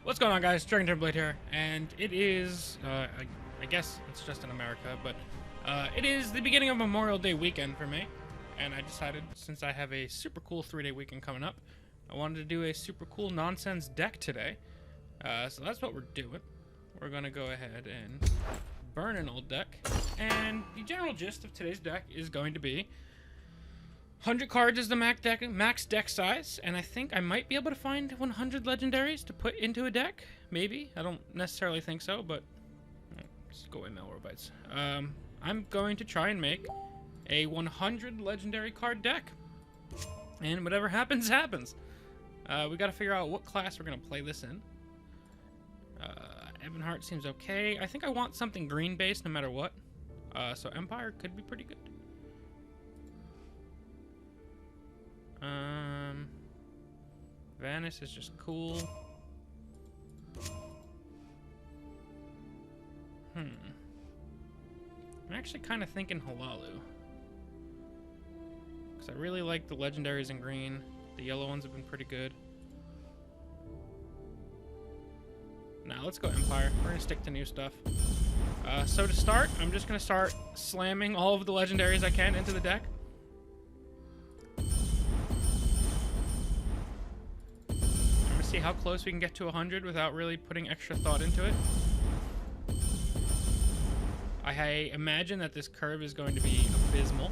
What's going on, guys? Dragon Blade here, and it is, I guess it's just in America, but it is the beginning of Memorial Day weekend for me, and I decided, since I have a super cool 3-day weekend coming up, I wanted to do a super cool nonsense deck today. So that's what we're doing. We're gonna go ahead and burn an old deck, and the general gist of today's deck is going to be 100 cards is the max deck size, and I think I might be able to find 100 legendaries to put into a deck. Maybe. I don't necessarily think so, but let's go away, Malwarebytes. I'm going to try and make a 100 legendary card deck, and whatever happens, happens. We got to figure out what class we're going to play this in. Ebonheart seems okay. I think I want something green-based no matter what, so Empire could be pretty good. Vanis is just cool. I'm actually kind of thinking Halalu, because I really like the legendaries in green. The yellow ones have been pretty good. Now let's go Empire. We're gonna stick to new stuff. So to start, I'm just gonna start slamming all of the legendaries I can into the deck. See how close we can get to 100 without really putting extra thought into it. I imagine that this curve is going to be abysmal.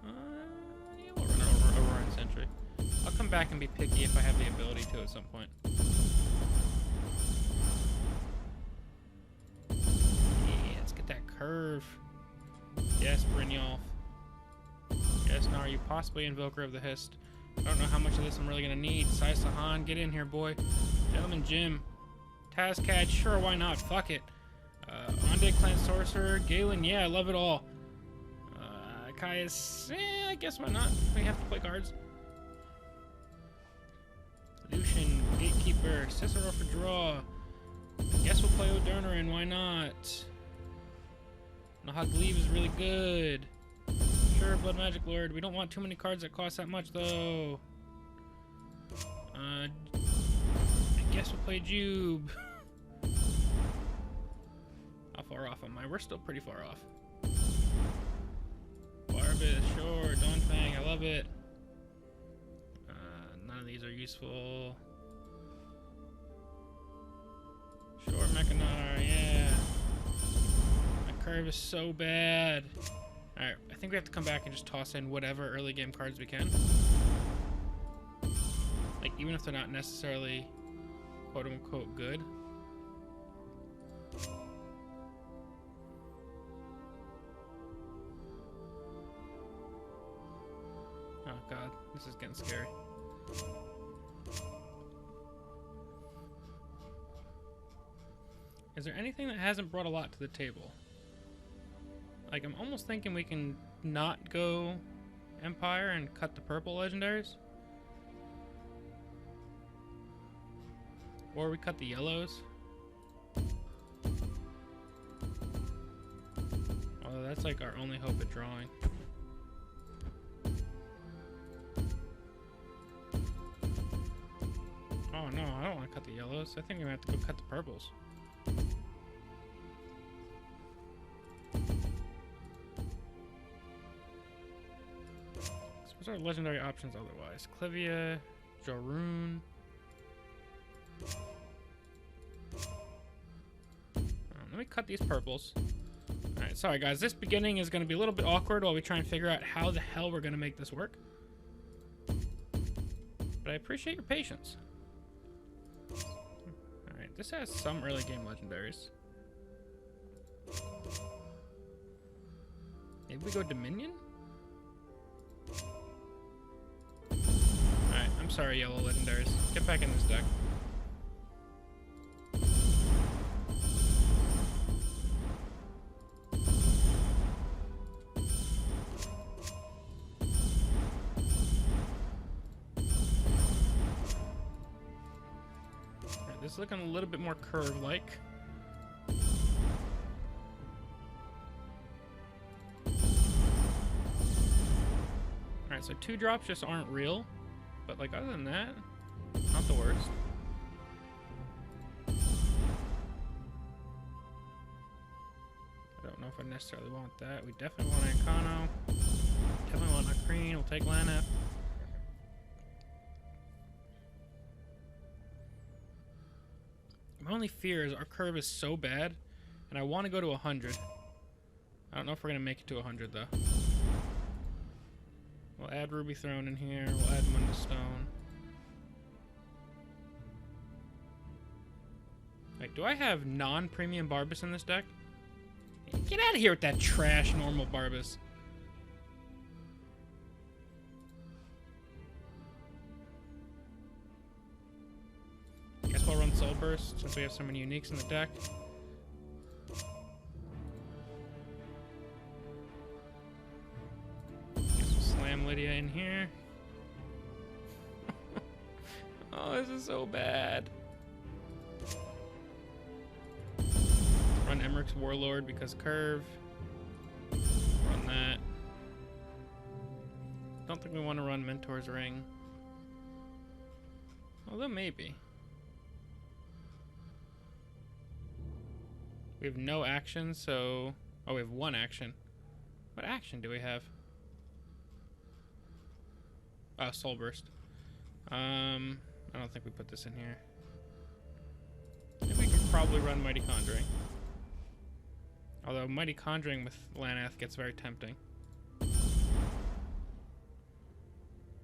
Yeah, we'll run over Aurora Sentry. I'll come back and be picky if I have the ability to at some point. Yeah, let's get that curve. Yes, Brynjolf. Yes, now are you possibly Invoker of the Hist? I don't know how much of this I'm really gonna need. Sai Sahan, get in here, boy. Gentleman Jim. Tazcad, sure, why not? Fuck it. Onde Clan Sorcerer. Galen, yeah, I love it all. Caius, I guess why not? We have to play cards. Lucian, Gatekeeper. Cicero for draw. Guess we'll play Odonarin, why not? Nahagleave is really good. Sure, Blood Magic Lord. We don't want too many cards that cost that much, though. I guess we'll play Jube. How far off am I? We're still pretty far off. Barbas, sure. Dawnfang, I love it. None of these are useful. Sure, Mechanar, yeah. My curve is so bad. Alright, I think we have to come back and just toss in whatever early game cards we can. Like, even if they're not necessarily quote-unquote good. Oh god, this is getting scary. Is there anything that hasn't brought a lot to the table? Like, I'm almost thinking we can not go Empire and cut the purple legendaries. Or we cut the yellows. Although that's like our only hope at drawing. Oh no, I don't want to cut the yellows. I think we have to go cut the purples. What's our legendary options otherwise? Clivia, Joroon. Let me cut these purples. Alright, sorry guys. This beginning is going to be a little bit awkward while we try and figure out how the hell we're going to make this work. But I appreciate your patience. Alright, this has some early game legendaries. Maybe we go Dominion? I'm sorry, yellow legendaries. Get back in this deck. Alright, this is looking a little bit more curve-like. Alright, so 2 drops just aren't real. But like other than that, not the worst. if I necessarily want that. We definitely want Ancano. Definitely want Akreen. We'll take Laneth. My only fear is our curve is so bad, and I want to go to 100. I don't know if we're going to make it to 100, though. We'll add Ruby Throne in here. We'll add Mundus Stone. Wait, do I have non-premium Barbas in this deck? Get out of here with that trash normal Barbas. Guess we'll run Soul Burst since we have so many uniques in the deck. Guess we'll slam Lydia in here. Oh, this is so bad. Run Emmerich's Warlord because curve. Run that. Don't think we want to run Mentor's Ring. Although maybe. We have no action, so... Oh, we have one action. What action do we have? Oh, Soul Burst. I don't think we put this in here. I think we can probably run Mighty Conjuring. Although Mighty Conjuring with Laneth gets very tempting.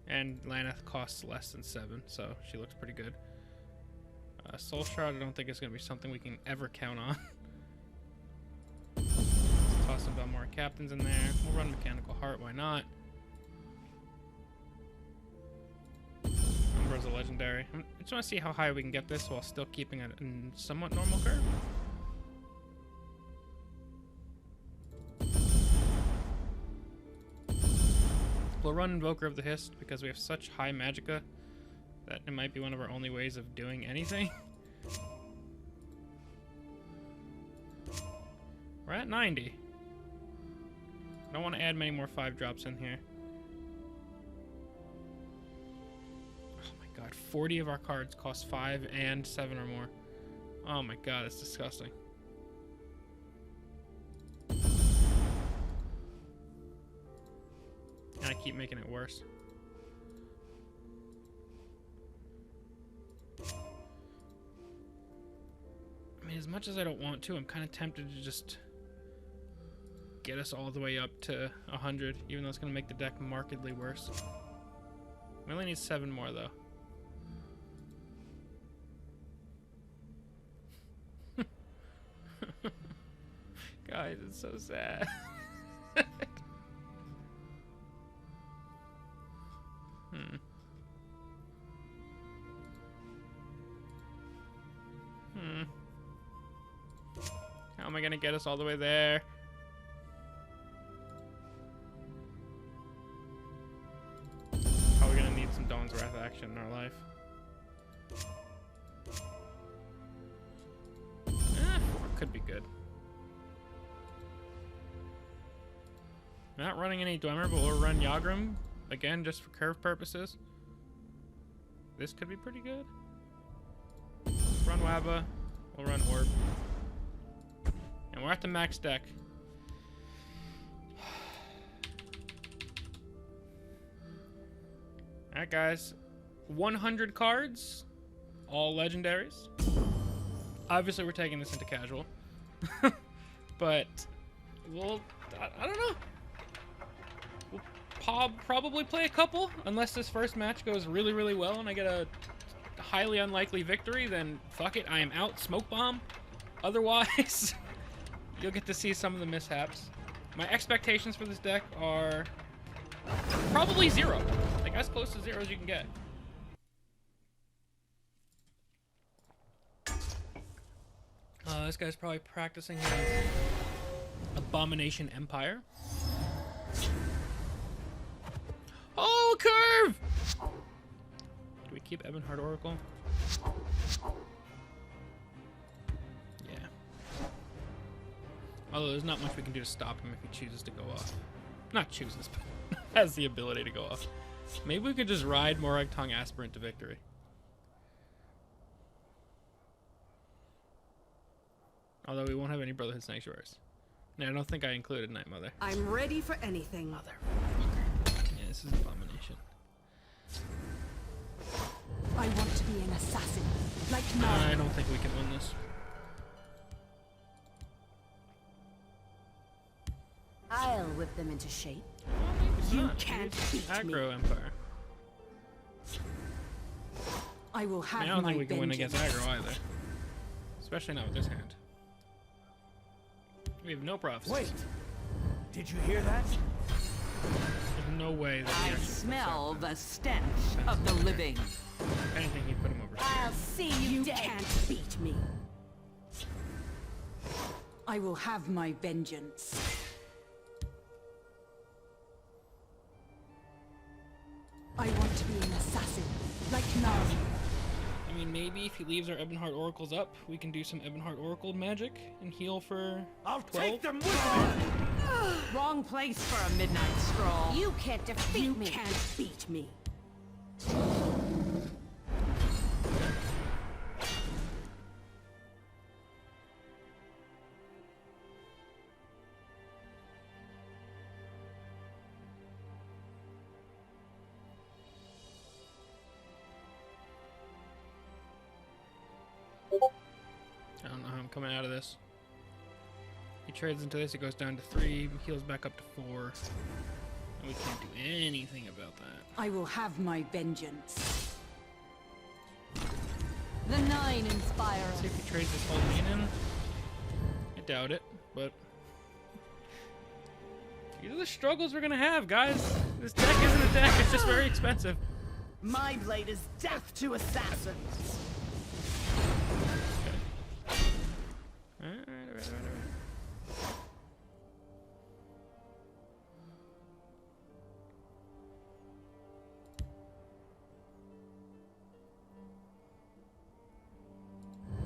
And Laneth costs less than 7, so she looks pretty good. Soul Shroud I don't think is going to be something we can ever count on. Let's toss some Belmore Captains in there. We'll run Mechanical Heart, why not? Umbro's a legendary. I just want to see how high we can get this while still keeping a somewhat normal curve. We'll run Invoker of the Hist because we have such high magicka that it might be one of our only ways of doing anything. We're at 90. I don't want to add many more 5-drops in here. Oh my god, 40 of our cards cost 5 and 7 or more. Oh my god, it's disgusting. And I keep making it worse. I mean, as much as I don't want to, I'm kind of tempted to just get us all the way up to 100, even though it's going to make the deck markedly worse. We only need 7 more, though. Guys, it's so sad. How am I gonna get us all the way there? Probably gonna need some Dawn's Wrath action in our life. 4 could be good. We're not running any Dwemer, but we'll run Yagram again just for curve purposes. This could be pretty good. Run Wabba. We'll run Orb. And we're at the max deck. Alright, guys. 100 cards. All legendaries. Obviously, we're taking this into casual. But, we'll... I don't know. We'll probably play a couple. Unless this first match goes really, really well and I get a highly unlikely victory, then fuck it. I am out. Smoke Bomb. Otherwise... You'll get to see some of the mishaps. My expectations for this deck are probably 0. Like, as close to 0 as you can get. This guy's probably practicing his Abomination Empire. Oh, curve! Do we keep Ebonheart Oracle? Although there's not much we can do to stop him if he chooses to go off. Not chooses, but has the ability to go off. Maybe we could just ride Morag Tong Aspirant to victory. Although we won't have any Brotherhood Sanctuaries. Yeah, I don't think I included Night Mother. I'm ready for anything. Motherfucker. Yeah, this is Abomination. I want to be an assassin, like I Nara. don't think we can win this. I'll whip them into shape. Well, maybe it's You not. can't Maybe it's beat me. Aggro Empire. I will I have mean, I don't my think we can win vengeance. against aggro either. Especially not with this hand. We have no prophecies. Wait! Did you hear that? There's no way that he I actually smell puts the stench of the living. that. If anything, he put him over. I'll see you dead. Can't beat me. I will have my vengeance. I want to be an assassin, like Nara. I mean, maybe if he leaves our Ebonheart Oracles up, we can do some Ebonheart Oracle magic and heal for I'll 12. take them with me! Wrong place for a midnight stroll. You can't defeat me. You can't beat me. I don't know how I'm coming out of this. He trades into this, it goes down to 3, heals back up to 4. And we can't do anything about that. I will have my vengeance. The Nine inspire See us. if he trades this whole lane in. I doubt it, but these are the struggles we're gonna have, guys. This deck isn't a deck, it's just very expensive. My blade is death to assassins! Alright.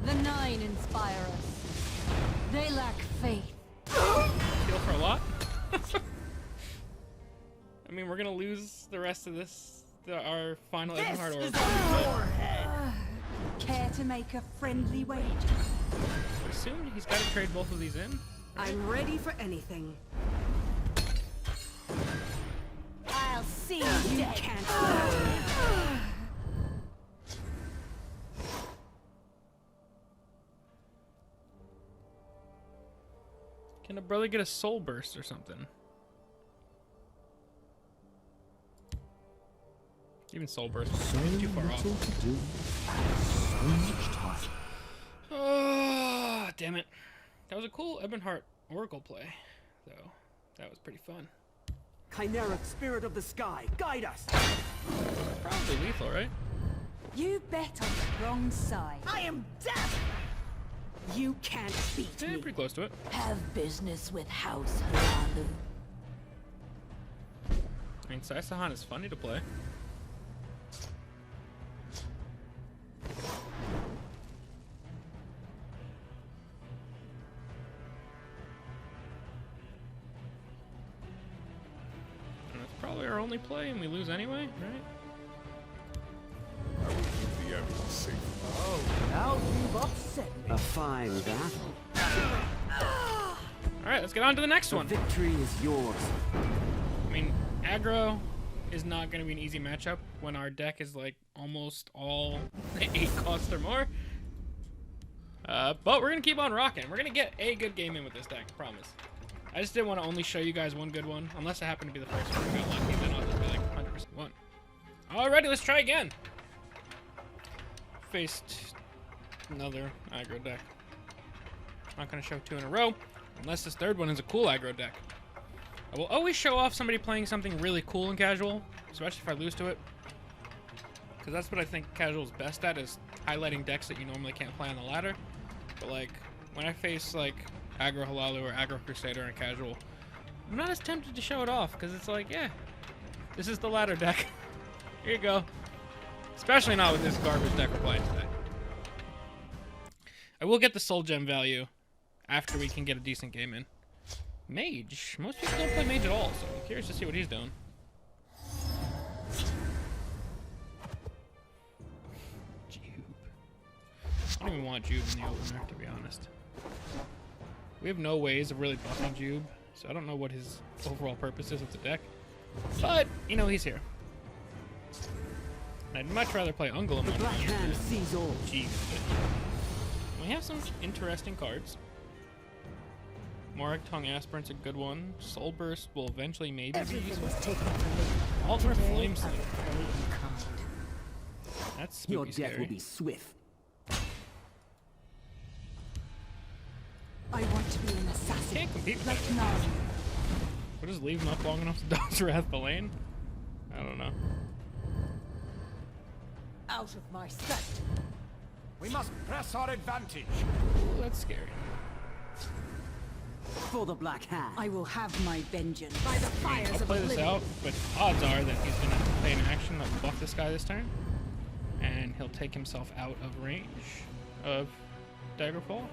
The Nine inspire us. They lack faith. Heal for a lot? I mean, we're gonna lose the rest of this, our final This Ebonheart is Oracle. on your head! Care to make a friendly wager? But soon he's gotta trade both of these in. I'm ready for anything. I'll see you dead. Can't beat me. Can a brother get a soul burst or something? Even soul burst is too far off. to do. So much time. Oh, damn it. That was a cool Ebonheart Oracle play, though. That was pretty fun. Chimeric spirit of the sky, guide us! Probably lethal, right? You bet on the wrong side. I am death! You can't beat Yeah, me. pretty close to it. Have business with House Halalu. I mean, Saisahan is funny to play. And that's probably our only play, and we lose anyway, right? Keep the evidence safe. Oh, now you've upset me. A fine battle. Alright, let's get on to the next The one. victory is yours. I mean, aggro is not going to be an easy matchup when our deck is like almost all 8 cost or more. But we're going to keep on rocking. We're going to get a good game in with this deck, I promise. I just didn't want to only show you guys one good one, unless it happened to be the first one we got lucky, then I'll just be like 100% one. Alrighty, let's try again. Faced another aggro deck. Not going to show 2 in a row, unless this third one is a cool aggro deck. I will always show off somebody playing something really cool in casual, especially if I lose to it. Because that's what I think casual is best at, is highlighting decks that you normally can't play on the ladder. But like, when I face like aggro Halalu or aggro Crusader in casual, I'm not as tempted to show it off, because it's like, yeah, this is the ladder deck. Here you go. Especially not with this garbage deck we're playing today. I will get the soul gem value after we can get a decent game in. Mage. Most people don't play mage at all, so I'm curious to see what he's doing. Jube. I don't even want Jube in the opener, to be honest. We have no ways of really buffing Jube, so I don't know what his overall purpose is with the deck. But, you know, he's here. I'd much rather play Ungol The Black Hand sees all. Jeez, but we have some interesting cards. Morag Tongue Aspirant's a good one. Soul Burst will eventually maybe be Everything useful. was taken from me. Alter Today, Flame I Sling. will pay in kind. That's spooky Your death scary. will be swift. I want to be an assassin. Can't compete with like that. Nari. We'll just leave him up long enough to dodge Wrath the lane? I don't know. Out of my sight. We must press our advantage. Ooh, that's scary. For the Black Hand. I will have my vengeance by the fires I'll of play this oblivion. out, but odds are that he's going to play an action that will buff this guy this turn. And he'll take himself out of range of Daggerfall.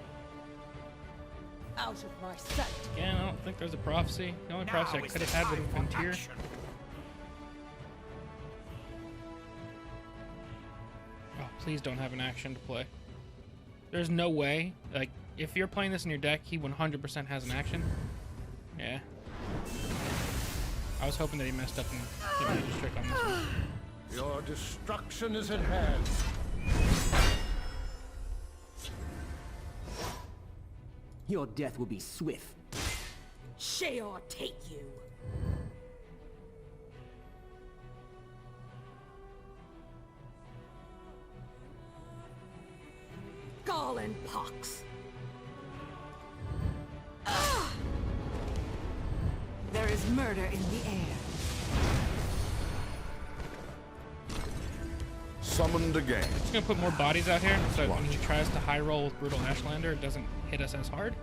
Out of my sight. Again, I don't think there's a prophecy. The only prophecy I Now is could the have had time with for Frontier. action. Oh, please don't have an action to play. There's no way. Like, if you're playing this in your deck, he 100% has an action. Yeah. I was hoping that he messed up and he made a trick on this one. Your destruction is at hand. Your death will be swift. Sheor take you. Gall and pox. There is murder in the air. Summoned again. Just gonna put more bodies out here so that when he tries to high roll with Brutal Ashlander, it doesn't hit us as hard.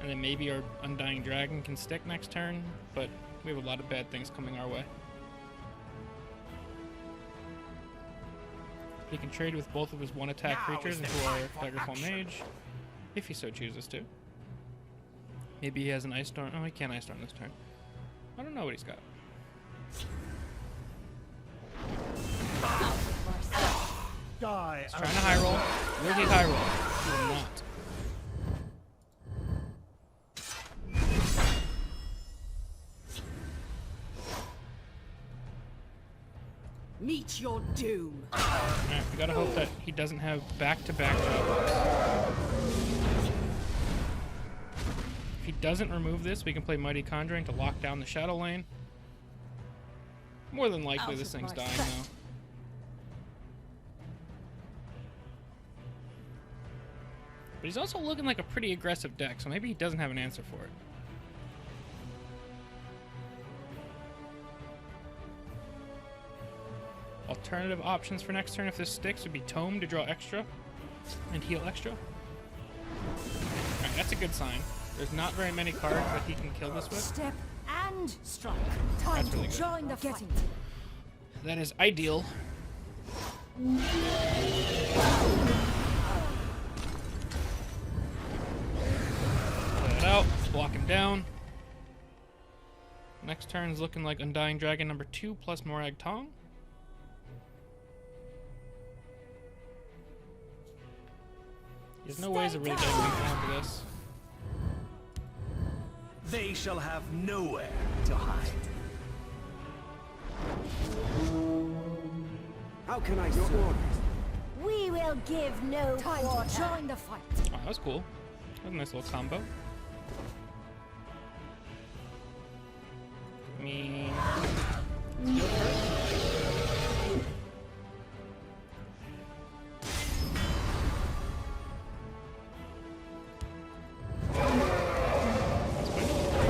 And then maybe our Undying Dragon can stick next turn, but we have a lot of bad things coming our way. He can trade with both of his one attack Now creatures is the into our time for Daggerfall action. Mage, if he so chooses to. Maybe he has an Ice Storm. Oh, he can't Ice Storm this turn. I don't know what he's got. Die. He's trying to high roll. Will he high roll? He will not. Meet your doom. Alright, we gotta hope that he doesn't have back-to-back jobs. If he doesn't remove this, we can play Mighty Conjuring to lock down the Shadow Lane. More than likely, Out this of thing's my dying sight. now. But he's also looking like a pretty aggressive deck, so maybe he doesn't have an answer for it. Alternative options for next turn if this sticks would be Tome to draw extra and heal extra. Alright, that's a good sign. There's not very many cards that he can kill this with. Step and strike. Time That's really to good. join the fight. That is ideal. Play it out, block him down. Next turn's looking like Undying Dragon number 2 plus Morag Tong. There's no ways of really getting anything out of this. They shall have nowhere to hide. How can I serve? Your orders. We will give no time to join the fight. Oh, that was cool. That was a nice little combo. I mean... I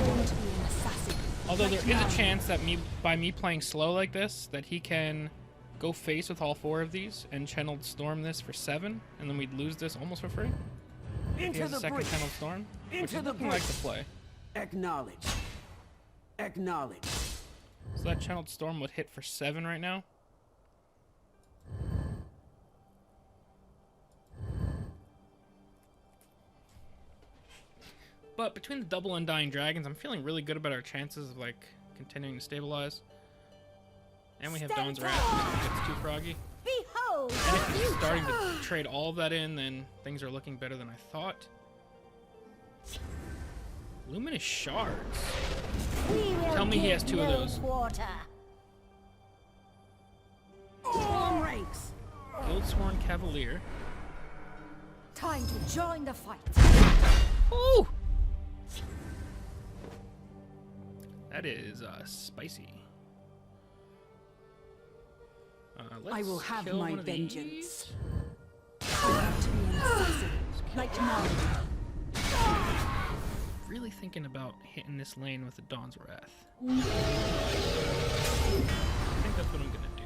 want to be an assassin. Although like there is Nari. a chance that by me playing slow like this, that he can go face with all 4 of these and Channeled Storm this for 7, and then we'd lose this almost for free. He Into has a the second breach. Channeled Storm, which Into is the looking like the breach. play. Acknowledge. Acknowledge. So that Channeled Storm would hit for 7 right now. But between the double Undying Dragons, I'm feeling really good about our chances of, like, continuing to stabilize. And we have Stand Dawn's Wrath, if it gets too froggy. Behold And if the he's starting future. to trade all of that in, then things are looking better than I thought. Luminous shards. We will Tell me he give has two of no those. quarter. Arm ranks. Guildsworn Cavalier. Time to join the fight. Ooh! That is spicy. Let's I will have kill my one of vengeance. these. I want to be an assassin. Like Naruto. Really thinking about hitting this lane with the Dawn's Wrath. I think that's what I'm gonna do.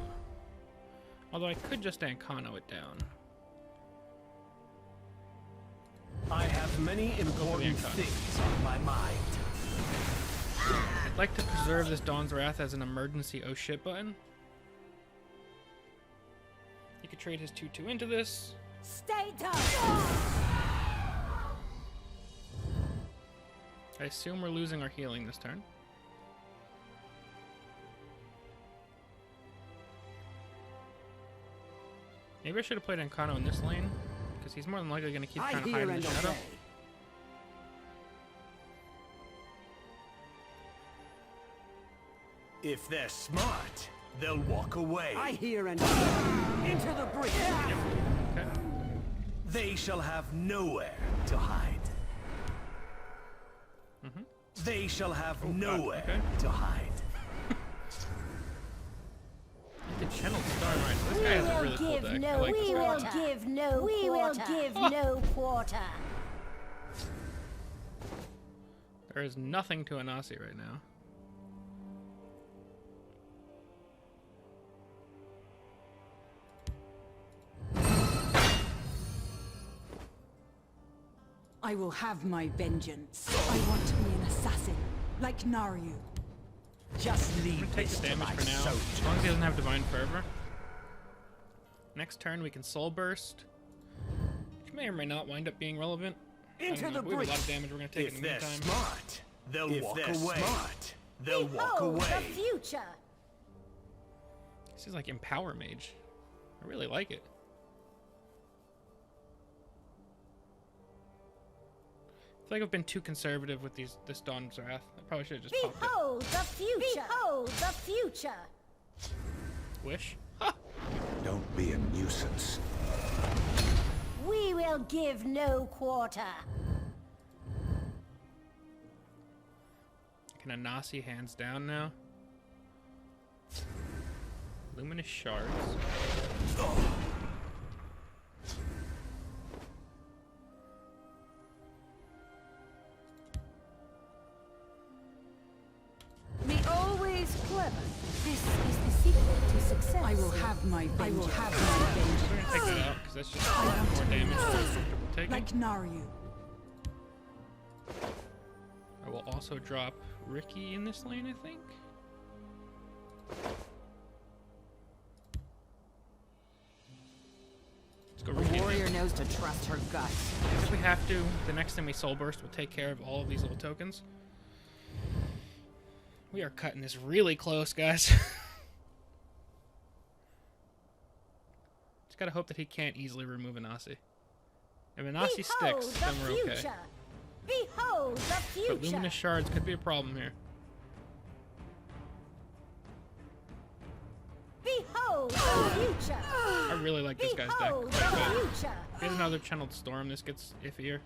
Although I could just Ancano it down. I have many important Ancon. things on my mind. I'd like to preserve this Dawn's Wrath as an emergency oh shit button. He could trade his 2/2 into this. Stay tough. I assume we're losing our healing this turn. Maybe I should have played Ancano in this lane, because he's more than likely going to keep I trying to hide hear in and the shadow. obey. If they're smart, they'll walk away. I hear and obey. Into the breach. Okay. They shall have nowhere to hide. They shall have nowhere okay. to hide. The channel star, right? So this We guy has a will really cool give deck. I no. like We this will one. give no. We will give no quarter. There is nothing to Anasi right now. I will have my vengeance. I want to be an assassin. Like Naru. Just I'm leave gonna take this the to damage my for now, soldiers. as long as he doesn't have Divine Fervor. Next turn we can Soul Burst, which may or may not wind up being relevant. I Into don't know. the We have a lot breach. of damage we're gonna take If in the they're meantime. smart, they'll If walk they're away. smart, They'll walk Behold away. the future. This is like Empower Mage. I really like it. I feel like I've been too conservative with this Dawn's Wrath. I probably should have just popped it. Behold the future. Behold the future. Wish. Ha! Don't be a nuisance. We will give no quarter. Can Anasi hands down now? Luminous Shards. Be always clever. This is the secret to success. I will have my vengeance. I will have my We're vengeance. gonna take that out because that's just more damage we're taking. Like Naru. I will also drop Ricky in this lane, I think. Let's go Ricky. Warrior knows to trust her guts. If we have to, the next time we Soul Burst, we'll take care of all of these little tokens. We are cutting this really close, guys. Just gotta hope that he can't easily remove Anasi. If Anasi sticks, then we're okay. Behold the future. But Luminous Shards could be a problem here. Behold the future. I really like this guy's deck. Behold quite a the bit. future. If he has another Channeled Storm, this gets iffier.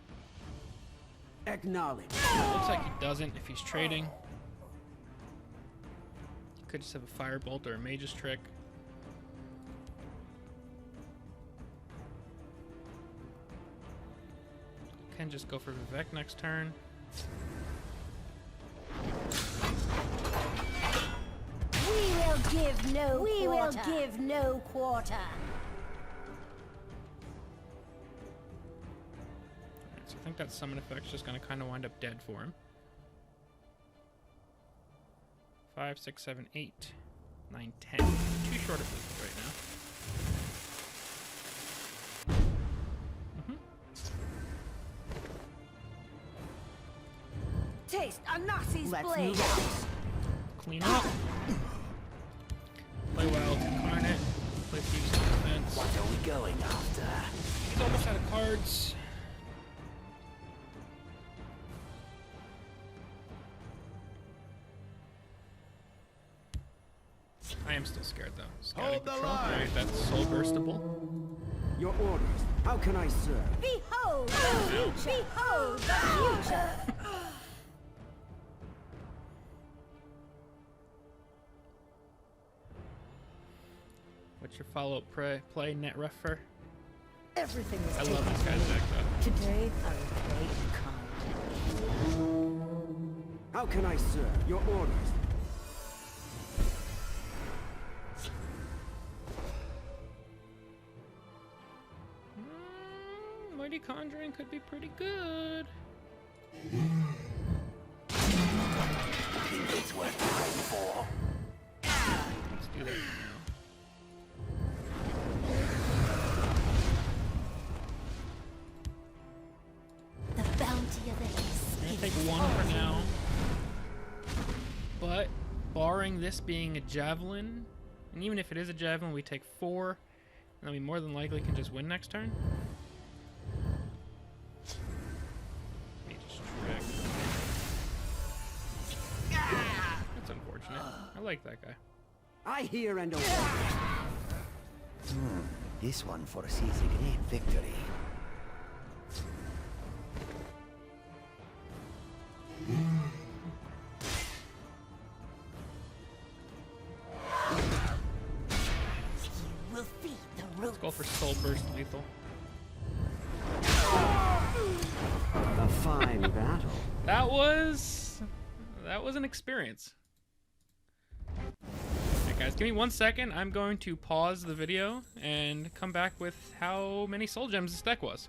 Acknowledge. Looks like he doesn't if he's trading. He could just have a Firebolt or a Mage's Trick. Can just go for Vivek next turn. We will give no. We will give no quarter. Alright, so I think that summon effect's just gonna kind of wind up dead for him. 5, 6, 7, 8, 9, 10. Too short of movement right now. Taste Anasi's Let's blade. move on. Clean up. Play Wild Incarnate. Play Thieves Defense. What are we going after? He's almost out of cards. I am still scared though. Scouting Hold the patrol. line. Alright, that's soul burstable. Your orders. How can I serve? Behold the future! Behold the future! What's your follow-up play, Netreffer? Everything was I taken love this guy's deck though. Today, I will play in kind. How can I serve? Your orders. Mighty Conjuring could be pretty good. Think it's worth fighting for. Let's do that now. The bounty of the East. I'm gonna take one for now. But, barring this being a javelin, and even if it is a javelin, we take 4, and then we more than likely can just win next turn. Mage's Trick. That's unfortunate. I like that guy. I hear and obey. This one foresees a great victory. You will feed the Let's roots. go for Soul Burst Lethal. A fine battle. That was an experience. Alright guys, give me 1 second. I'm going to pause the video and come back with how many soul gems this deck was.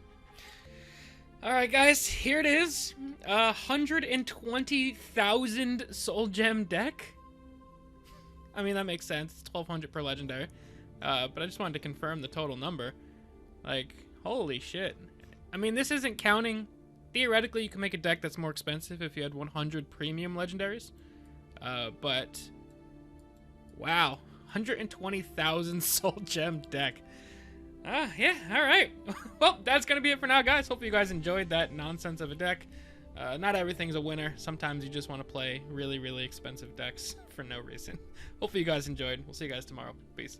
Alright guys, here it is. 120,000 soul gem deck. I mean, that makes sense. It's 1,200 per legendary. But I just wanted to confirm the total number. Like, holy shit. I mean, this isn't counting. Theoretically, you can make a deck that's more expensive if you had 100 premium legendaries. But, wow. 120,000 soul gem deck. Yeah, alright. Well, that's going to be it for now, guys. Hope you guys enjoyed that nonsense of a deck. Not everything's a winner. Sometimes you just want to play really, really expensive decks for no reason. Hopefully you guys enjoyed. We'll see you guys tomorrow. Peace.